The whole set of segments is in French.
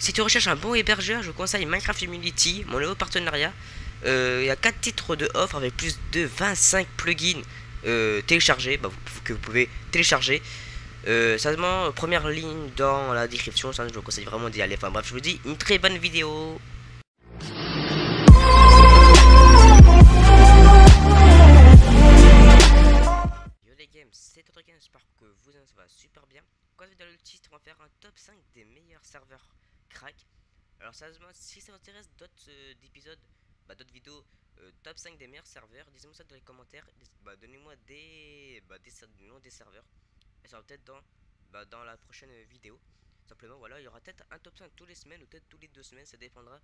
Si tu recherches un bon hébergeur, je conseille Minecraft Community, mon nouveau partenariat. Il y a 4 titres de offre avec plus de 25 plugins téléchargés, que vous pouvez télécharger. Sérieusement, première ligne dans la description, ça, je vous conseille vraiment d'y aller. Enfin bref, je vous dis une très bonne vidéo. Yo les games, c'est Totrogames, j'espère que vous ça va super bien. Quand vous dans le titre, on va faire un top 5 des meilleurs serveurs crack. Alors sérieusement, si ça vous intéresse d'autres d'épisodes, d'autres vidéos, top 5 des meilleurs serveurs, dites-moi ça dans les commentaires. Donnez-moi des noms des serveurs. Et ça va peut-être dans la prochaine vidéo. Simplement voilà, il y aura peut-être un top 5 tous les semaines ou peut-être tous les 2 semaines, ça dépendra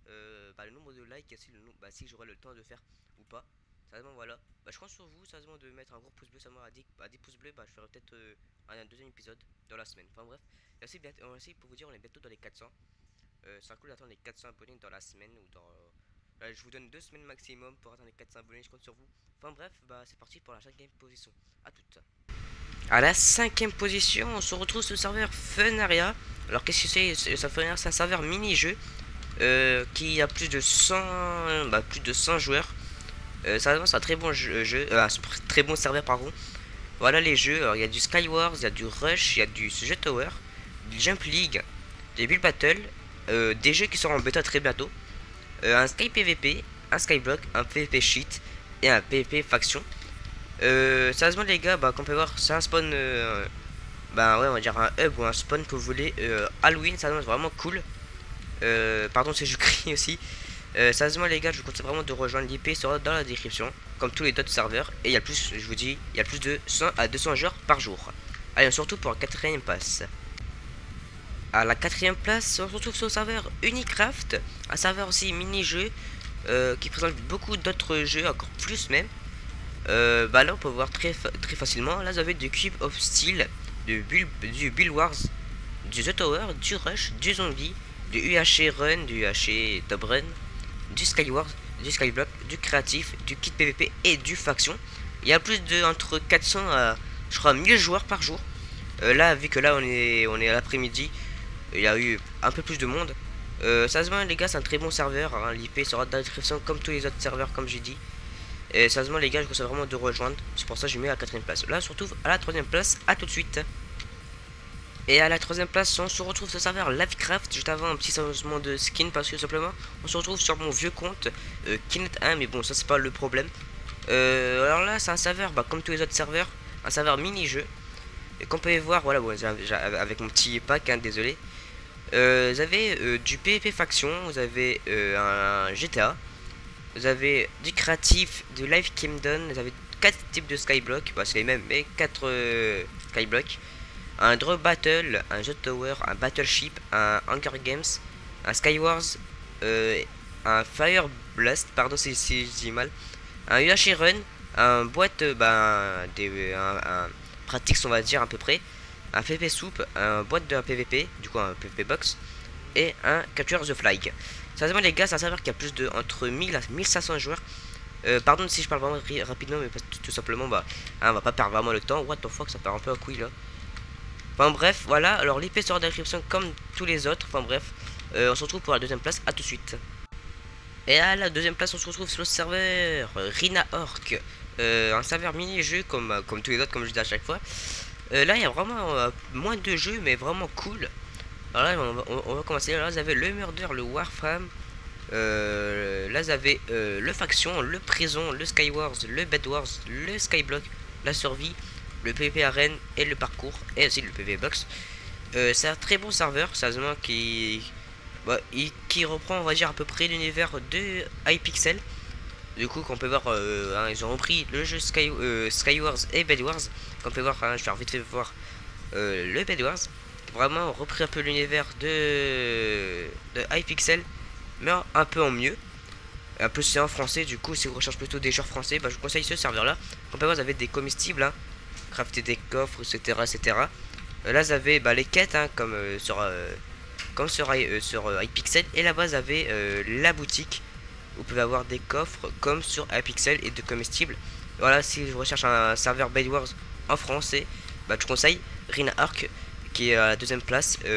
le nombre de likes et si, si j'aurai le temps de faire ou pas. Sérieusement voilà, je compte sur vous sérieusement de mettre un gros pouce bleu, ça m'a dit 10 pouces bleus, je ferai peut-être un deuxième épisode dans la semaine. Enfin bref, et aussi, pour vous dire, on est bientôt dans les 400. C'est cool d'attendre les 400 abonnés dans la semaine ou dans... je vous donne 2 semaines maximum pour atteindre les 400 abonnés, je compte sur vous. Enfin bref, c'est parti pour la 5ème position. A toute. À la 5ème position, on se retrouve sur le serveur Funaria. Alors qu'est-ce que c'est? Funaria, c'est un serveur mini-jeu qui a plus de 100 joueurs. C'est un très bon très bon serveur pardon. Voilà les jeux, il y a du Skywars, il y a du Rush, il y a du Jeu Tower, du Jump League, des Build Battle, des jeux qui seront en bêta très bientôt, un Sky PVP, un Skyblock, un PVP Sheet et un PVP Faction. Sérieusement les gars, comme on peut voir, c'est un spawn, ouais, on va dire un hub ou un spawn que vous voulez, Halloween, ça c'est vraiment cool. Pardon si je crie aussi. Sérieusement les gars, je vous conseille vraiment de rejoindre, l'IP sera dans la description comme tous les autres serveurs, et il y a plus, je vous dis, il y a plus de 100 à 200 joueurs par jour. Allez, surtout pour la 4ème place. À la 4ème place, on se retrouve sur le serveur Unicraft, un serveur aussi mini-jeu qui présente beaucoup d'autres jeux, encore plus même. Là on peut voir très facilement, là vous avez du Cube of Steel, du Build Wars, du The Tower, du Rush, du Zombie, du UHC Run, du UHC Top Run, du Skywars, du Skyblock, du créatif, du kit PVP et du faction. Il y a plus de entre 400 à je crois 1000 joueurs par jour. Là vu que là on est à l'après-midi, il y a eu un peu plus de monde. Sérieusement les gars, c'est un très bon serveur, hein. L'IP sera dans la description comme tous les autres serveurs comme j'ai dit. Et sérieusement les gars, je conseille vraiment de rejoindre. C'est pour ça que je mets à la 4ème place. Là on se retrouve à la 3ème place, à tout de suite. Et à la 3ème place, on se retrouve sur le serveur Lavecraft. Juste avant un petit changement de skin parce que simplement on se retrouve sur mon vieux compte Kinet1, mais bon ça c'est pas le problème. Alors là c'est un serveur comme tous les autres serveurs, un serveur mini-jeu. Et comme vous pouvez voir, voilà, avec mon petit pack, hein, désolé. Vous avez du PvP faction, vous avez un GTA, vous avez du créatif, du Live Kingdom, vous avez 4 types de Skyblock, c'est les mêmes mais 4 Skyblock. Un Drop Battle, un Jeu Tower, un Battleship, un Hunger Games, un Skywars, un Fire Blast, pardon si je dis mal, un UHC Run, un boîte, un Practice on va dire à peu près, un PvP Soup, un boîte de PvP, du coup un PvP Box, et un Capture the Flag. Sérieusement les gars, c'est un serveur qui a plus de entre 1000 à 1500 joueurs. Pardon si je parle vraiment rapidement, mais tout simplement on va pas perdre vraiment le temps. What the fuck, ça part un peu à couille là. Enfin bref, voilà, alors l'IP sera dans la description comme tous les autres. Enfin bref, on se retrouve pour la 2ème place, à tout de suite. Et à la 2ème place, on se retrouve sur le serveur Rina Orc, un serveur mini-jeu comme tous les autres, comme je dis à chaque fois. Là, il y a vraiment moins de jeux, mais vraiment cool. Alors là, on va commencer. Là, vous avez le Murder, le Warframe. Là, vous avez le Faction, le Prison, le Skywars, le Bedwars, le Skyblock, la Survie, le PvP Arène et le parcours, et aussi le PvP Box. C'est un très bon serveur, sérieusement, qui reprend, on va dire, à peu près l'univers de Hypixel. Du coup, qu'on peut voir, ils ont repris le jeu Skywars et Bedwars. Comme on peut voir, je vais vite fait voir le Bedwars. Vraiment repris un peu l'univers de Hypixel, mais un peu en mieux. Un peu c'est en français, du coup, si vous recherchez plutôt des joueurs français, je vous conseille ce serveur là. Comme on peut voir, vous avez des comestibles, hein, crafter des coffres, etc. etc. Là, vous avez les quêtes, hein, comme sur Hypixel. Et là-bas, vous avez la boutique. Vous pouvez avoir des coffres comme sur Hypixel et de comestibles. Voilà, si je recherche un serveur Bedwars en français, je conseille Rina Arc, qui est à la deuxième place. Il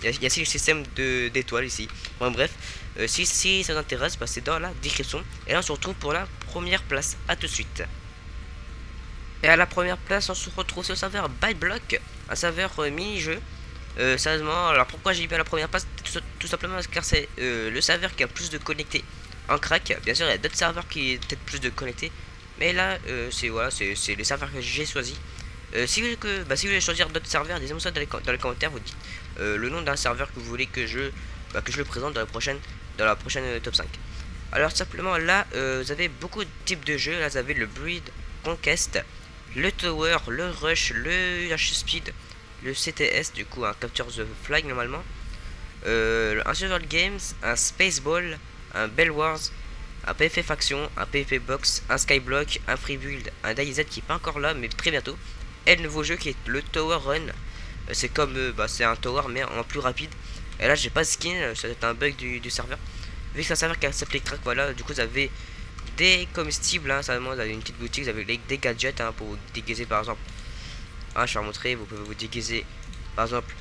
y a aussi le système d'étoiles ici. Bon, bref, si ça vous intéresse, bah, c'est dans la description. Et là, on se retrouve pour la première place. À tout de suite. Et à la première place, on se retrouve sur le serveur ByBlock, un serveur mini-jeu. Sérieusement, alors pourquoi j'ai mis à la première place? Tout simplement car c'est le serveur qui a plus de connectés en crack. Bien sûr, il y a d'autres serveurs qui ont peut-être plus de connectés, mais là, c'est voilà, c'est les serveurs que j'ai choisi. Si vous voulez choisir d'autres serveurs, dites-moi ça dans les commentaires. Vous dites le nom d'un serveur que vous voulez que je le présente dans la prochaine top 5. Alors simplement là, vous avez beaucoup de types de jeux. Là, vous avez le Breed, Conquest, le Tower, le Rush, le H Speed, le CTS, du coup un Capture the Flag normalement, un Survival Games, un Spaceball, un Bell Wars, un PvP Faction, un PvP Box, un Skyblock, un Free Build, un DayZ qui est pas encore là mais très bientôt, et le nouveau jeu qui est le Tower Run. C'est comme c'est un tower mais en plus rapide. Et là j'ai pas de skin, ça doit être un bug du serveur. Vu que c'est un serveur qui accepte les cracks, voilà, du coup vous avez des comestibles, hein, ça demande, vous avez une petite boutique, vous avez des gadgets hein, pour vous déguiser par exemple. Ah, je vais vous montrer, vous pouvez vous déguiser par exemple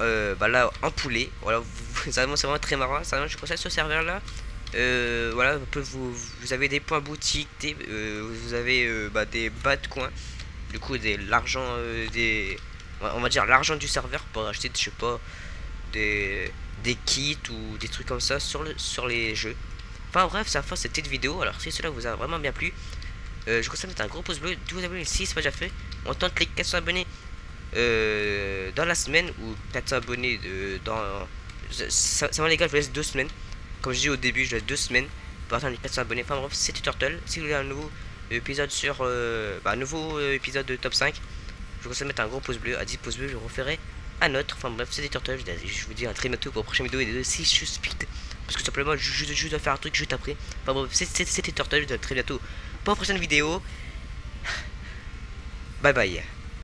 là en poulet. Voilà, c'est vraiment très marrant. Ça, je conseille ce serveur là. Voilà, vous avez des points boutiques, vous avez des bas de coin. Du coup, l'argent on va dire l'argent du serveur pour acheter, je sais pas, des kits ou des trucs comme ça sur les jeux. Enfin bref, c'est la fin de cette petite vidéo. Alors si cela vous a vraiment bien plu, je vous conseille de mettre un gros pouce bleu, de vous abonner si ce n'est pas déjà fait. On tente les 400 abonnés dans la semaine, ou 400 abonnés dans... Ça va les gars, je vous laisse 2 semaines. Comme je dis au début, je laisse 2 semaines pour atteindre les 400 abonnés. Enfin bref, c'était Turtle. Si vous voulez un nouveau épisode sur... nouveau épisode de top 5, je vous conseille de mettre un gros pouce bleu. À 10 pouces bleus, je referai un autre. Enfin bref, c'était Turtle. Je vous dis à très bientôt pour la prochaine vidéo. Et si je speed, parce que simplement, je dois faire un truc juste après. Enfin bref, c'était Turtle. Je vous dis à très bientôt pour la prochaine vidéo. Bye bye.